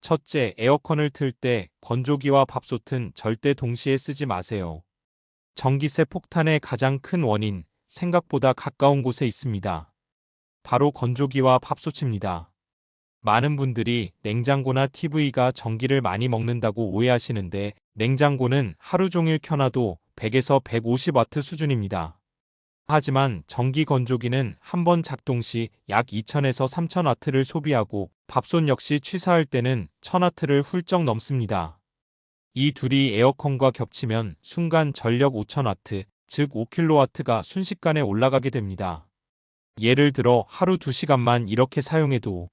첫째, 에어컨을 틀 때 건조기와 밥솥은 절대 동시에 쓰지 마세요. 전기세 폭탄의 가장 큰 원인, 생각보다 가까운 곳에 있습니다. 바로 건조기와 밥솥입니다. 많은 분들이 냉장고나 TV가 전기를 많이 먹는다고 오해하시는데, 냉장고는 하루 종일 켜놔도 100에서 150와트 수준입니다. 하지만 전기 건조기는 한 번 작동 시 약 2000에서 3000와트를 소비하고, 밥솥 역시 취사할 때는 1000와트를 훌쩍 넘습니다. 이 둘이 에어컨과 겹치면 순간 전력 5000와트, 즉 5kW가 순식간에 올라가게 됩니다. 예를 들어 하루 2시간만 이렇게 사용해도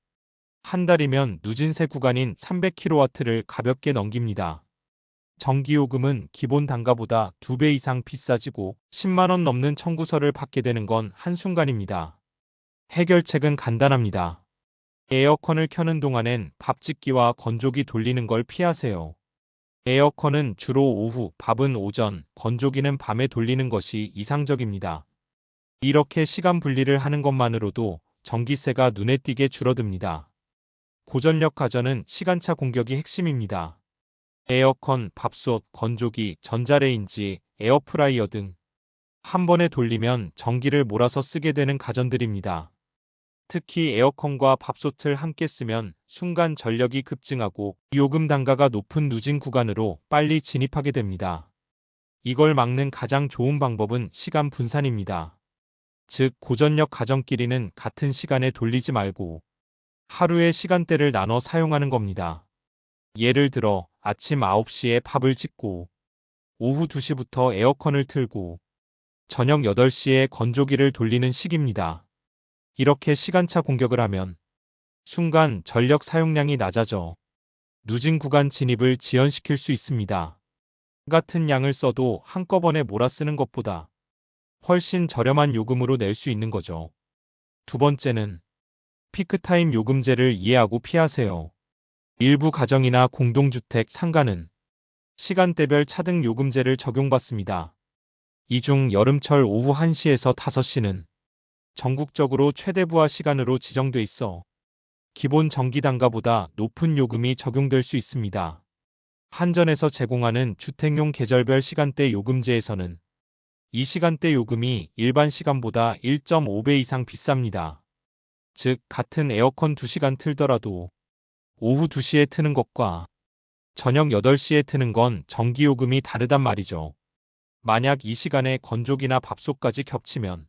한 달이면 누진세 구간인 300kW를 가볍게 넘깁니다. 전기요금은 기본 단가보다 2배 이상 비싸지고 10만원 넘는 청구서를 받게 되는 건 한순간입니다. 해결책은 간단합니다. 에어컨을 켜는 동안엔 밥짓기와 건조기 돌리는 걸 피하세요. 에어컨은 주로 오후, 밥은 오전, 건조기는 밤에 돌리는 것이 이상적입니다. 이렇게 시간 분리를 하는 것만으로도 전기세가 눈에 띄게 줄어듭니다. 고전력 가전은 시간차 공격이 핵심입니다. 에어컨, 밥솥, 건조기, 전자레인지, 에어프라이어 등 한 번에 돌리면 전기를 몰아서 쓰게 되는 가전들입니다. 특히 에어컨과 밥솥을 함께 쓰면 순간 전력이 급증하고 요금 단가가 높은 누진 구간으로 빨리 진입하게 됩니다. 이걸 막는 가장 좋은 방법은 시간 분산입니다. 즉, 고전력 가전끼리는 같은 시간에 돌리지 말고 하루의 시간대를 나눠 사용하는 겁니다. 예를 들어 아침 9시에 밥을 짓고 오후 2시부터 에어컨을 틀고 저녁 8시에 건조기를 돌리는 식입니다. 이렇게 시간차 공격을 하면 순간 전력 사용량이 낮아져 누진 구간 진입을 지연시킬 수 있습니다. 같은 양을 써도 한꺼번에 몰아쓰는 것보다 훨씬 저렴한 요금으로 낼 수 있는 거죠. 두 번째는 피크타임 요금제를 이해하고 피하세요. 일부 가정이나 공동주택, 상가는 시간대별 차등 요금제를 적용받습니다. 이 중 여름철 오후 1시에서 5시는 전국적으로 최대 부하 시간으로 지정돼 있어 기본 전기 단가보다 높은 요금이 적용될 수 있습니다. 한전에서 제공하는 주택용 계절별 시간대 요금제에서는 이 시간대 요금이 일반 시간보다 1.5배 이상 비쌉니다. 즉, 같은 에어컨 2시간 틀더라도 오후 2시에 트는 것과 저녁 8시에 트는 건 전기요금이 다르단 말이죠. 만약 이 시간에 건조기나 밥솥까지 겹치면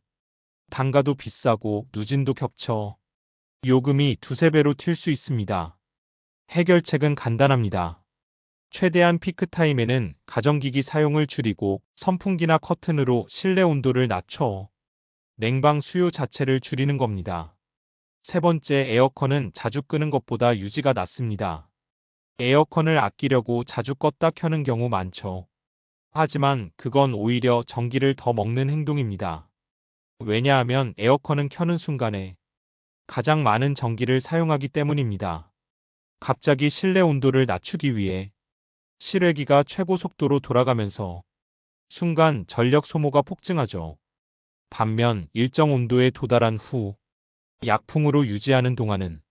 단가도 비싸고 누진도 겹쳐 요금이 2~3배로 튈 수 있습니다. 해결책은 간단합니다. 최대한 피크타임에는 가전기기 사용을 줄이고 선풍기나 커튼으로 실내 온도를 낮춰 냉방 수요 자체를 줄이는 겁니다. 세 번째, 에어컨은 자주 끄는 것보다 유지가 낫습니다. 에어컨을 아끼려고 자주 껐다 켜는 경우 많죠. 하지만 그건 오히려 전기를 더 먹는 행동입니다. 왜냐하면 에어컨은 켜는 순간에 가장 많은 전기를 사용하기 때문입니다. 갑자기 실내 온도를 낮추기 위해 실외기가 최고 속도로 돌아가면서 순간 전력 소모가 폭증하죠. 반면 일정 온도에 도달한 후 약풍으로 유지하는 동안은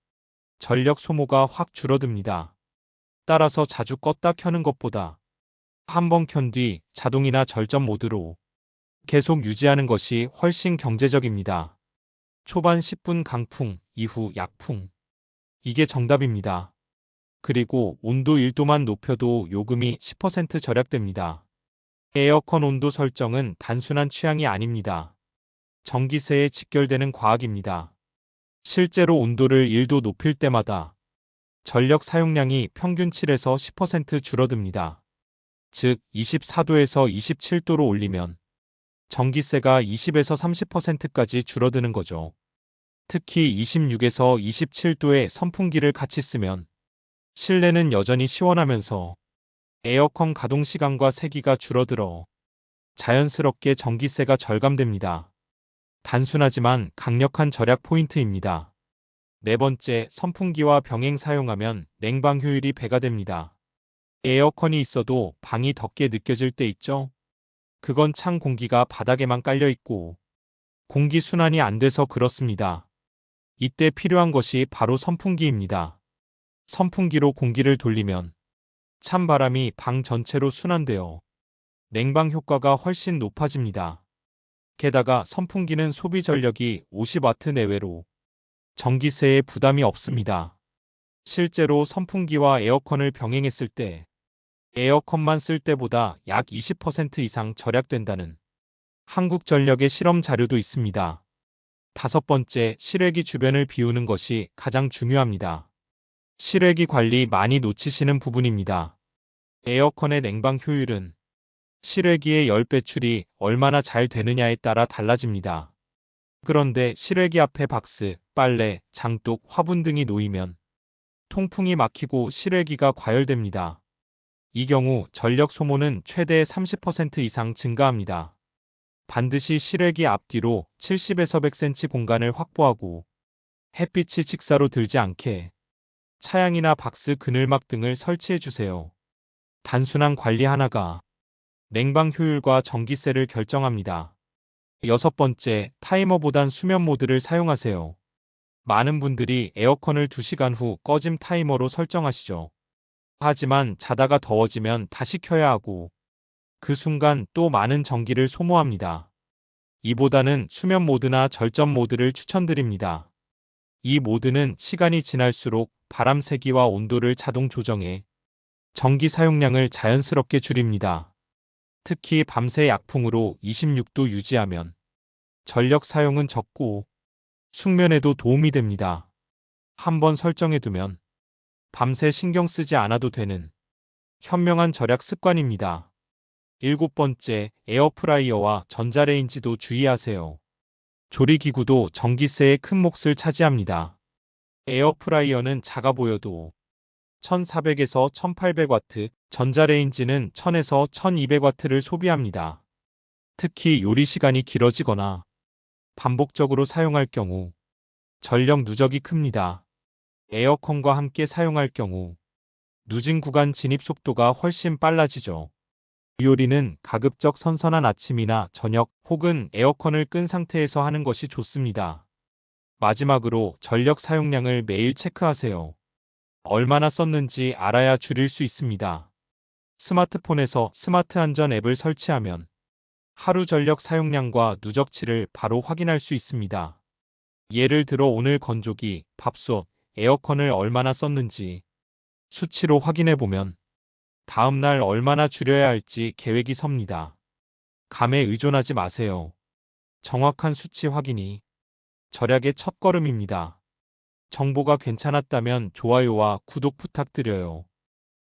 전력 소모가 확 줄어듭니다. 따라서 자주 껐다 켜는 것보다 한 번 켠 뒤 자동이나 절전 모드로 계속 유지하는 것이 훨씬 경제적입니다. 초반 10분 강풍, 이후 약풍. 이게 정답입니다. 그리고 온도 1도만 높여도 요금이 10% 절약됩니다. 에어컨 온도 설정은 단순한 취향이 아닙니다. 전기세에 직결되는 과학입니다. 실제로 온도를 1도 높일 때마다 전력 사용량이 평균 7에서 10% 줄어듭니다. 즉 24도에서 27도로 올리면 전기세가 20에서 30%까지 줄어드는 거죠. 특히 26에서 27도의 선풍기를 같이 쓰면 실내는 여전히 시원하면서 에어컨 가동 시간과 세기가 줄어들어 자연스럽게 전기세가 절감됩니다. 단순하지만 강력한 절약 포인트입니다. 네 번째, 선풍기와 병행 사용하면 냉방 효율이 배가 됩니다. 에어컨이 있어도 방이 덥게 느껴질 때 있죠? 그건 찬 공기가 바닥에만 깔려 있고 공기 순환이 안 돼서 그렇습니다. 이때 필요한 것이 바로 선풍기입니다. 선풍기로 공기를 돌리면 찬바람이 방 전체로 순환되어 냉방 효과가 훨씬 높아집니다. 게다가 선풍기는 소비 전력이 50와트 내외로 전기세에 부담이 없습니다. 실제로 선풍기와 에어컨을 병행했을 때 에어컨만 쓸 때보다 약 20% 이상 절약된다는 한국전력의 실험 자료도 있습니다. 다섯 번째, 실외기 주변을 비우는 것이 가장 중요합니다. 실외기 관리 많이 놓치시는 부분입니다. 에어컨의 냉방 효율은 실외기의 열 배출이 얼마나 잘 되느냐에 따라 달라집니다. 그런데 실외기 앞에 박스, 빨래, 장독, 화분 등이 놓이면 통풍이 막히고 실외기가 과열됩니다. 이 경우 전력 소모는 최대 30% 이상 증가합니다. 반드시 실외기 앞뒤로 70에서 100cm 공간을 확보하고 햇빛이 직사로 들지 않게 차양이나 박스 그늘막 등을 설치해 주세요. 단순한 관리 하나가 냉방 효율과 전기세를 결정합니다. 여섯 번째, 타이머보단 수면 모드를 사용하세요. 많은 분들이 에어컨을 2시간 후 꺼짐 타이머로 설정하시죠. 하지만 자다가 더워지면 다시 켜야 하고 그 순간 또 많은 전기를 소모합니다. 이보다는 수면 모드나 절전 모드를 추천드립니다. 이 모드는 시간이 지날수록 바람 세기와 온도를 자동 조정해 전기 사용량을 자연스럽게 줄입니다. 특히 밤새 약풍으로 26도 유지하면 전력 사용은 적고 숙면에도 도움이 됩니다. 한번 설정해두면 밤새 신경 쓰지 않아도 되는 현명한 절약 습관입니다. 일곱 번째, 에어프라이어와 전자레인지도 주의하세요. 조리기구도 전기세의 큰 몫을 차지합니다. 에어프라이어는 작아 보여도 1400에서 1800와트, 전자레인지는 1000에서 1200와트를 소비합니다. 특히 요리 시간이 길어지거나 반복적으로 사용할 경우 전력 누적이 큽니다. 에어컨과 함께 사용할 경우 누진 구간 진입 속도가 훨씬 빨라지죠. 요리는 가급적 선선한 아침이나 저녁 혹은 에어컨을 끈 상태에서 하는 것이 좋습니다. 마지막으로 전력 사용량을 매일 체크하세요. 얼마나 썼는지 알아야 줄일 수 있습니다. 스마트폰에서 스마트 안전 앱을 설치하면 하루 전력 사용량과 누적치를 바로 확인할 수 있습니다. 예를 들어 오늘 건조기, 밥솥, 에어컨을 얼마나 썼는지 수치로 확인해 보면 다음 날 얼마나 줄여야 할지 계획이 섭니다. 감에 의존하지 마세요. 정확한 수치 확인이 절약의 첫걸음입니다. 정보가 괜찮았다면 좋아요와 구독 부탁드려요.